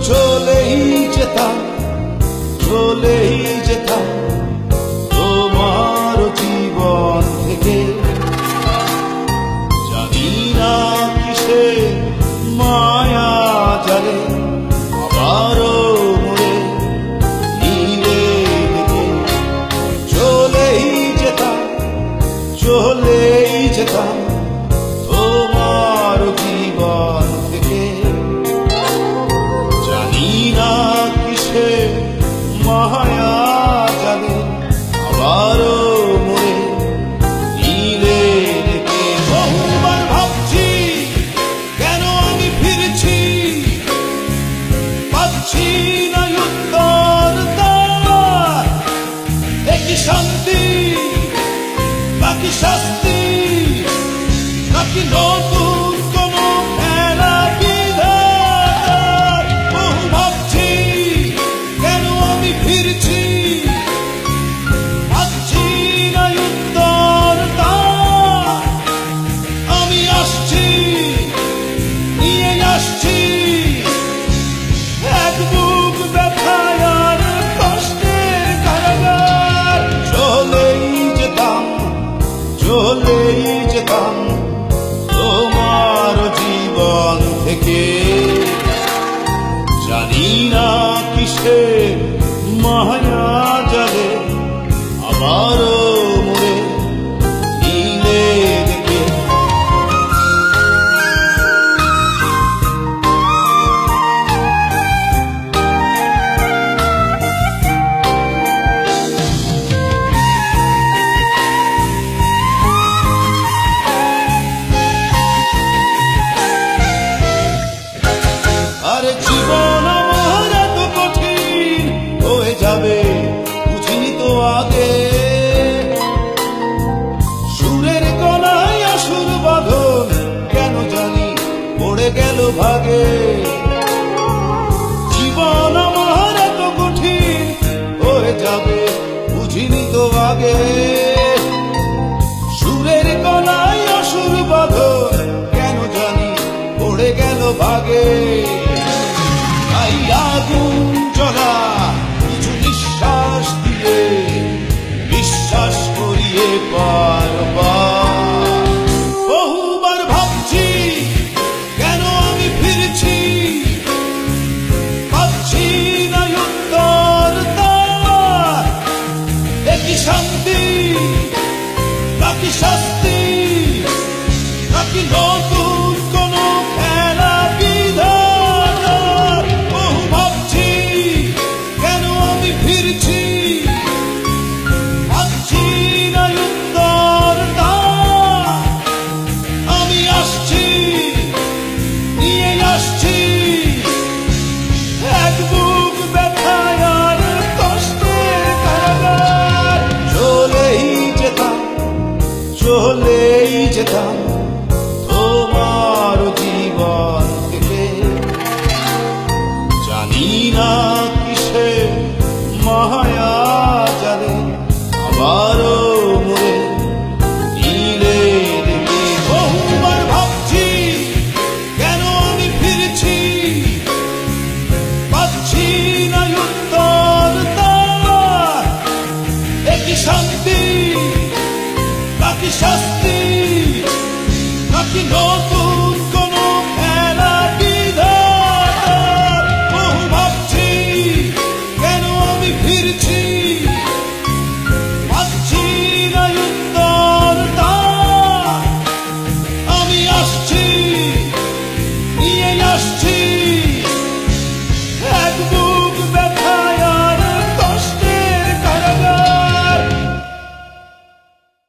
চলেই যেতাম, চলেই যেতাম তোমার জীবন থেকে। জানি না কিসে মায়া জালে আবারও মরে নিলে দেখে। চলেই যেতাম, চলেই যেতাম তোমার জীবন থেকে। জানি না কিসে মায়া জালে আবারও মরে নিলে দেখে। বহুবার ভাবছি কেন আমি ফিরছি, পাচ্ছি না উত্তর তার। একই শান্তি বাকি শাস্তি, নাকি নতুন কোন খেলা বিধাতার। বহু ভাবছি কেন আমি ফিরছি, পাচ্ছি না উত্তর তার। আমি আসছি, নিয়ে আসছি এক বুক ব্যথায় আর কষ্টের কারাগার। চলেই যেতাম, চলেই যেতাম তোমার জীবন থেকে। জানি না কিসে মায়া জালে আবারও মরে নিলে দেখে। আরে জীবন আমার এত কঠিন হয়ে যাবে বুঝিনি তো আগে। সুরের গলায় আসুর বাঁধন কেন জানি পড়ে গেল ভাগে। জীবন আমার এত কঠিন হয়ে যাবে বুঝিনি তো আগে। সুরের গলায় আসুর বাঁধন কেন জানি পড়ে গেল ভাগে। তাই আগুন জ্বলা কিছু নিঃশ্বাস দিয়ে বিশ্বাস করিয়ে বারবার। বহুবার ভাবছি কেন আমি ফিরছি, পাচ্ছি না উত্তর তার। একই শান্তি নাকি শাস্তি, নাকি নতুন কোন খেলা বিধাতার। বহু ভাবছি কেন আমি ফিরছি, পাচ্ছি না উত্তর তার। আমি আসছি, নিয়ে আসছি এক বুক ব্যথায় আর কষ্টের কারাগার। চলেই যেতাম, চলেই যেতাম তোমার জীবন থেকে। জানি না কিসে মায়া জালে আবারও মরে নিলে দেখে। বহুবার ভাবছি কেন আমি ফিরছি, পাচ্ছি না উত্তর তার। একই শান্তি বাকি শাস্তি,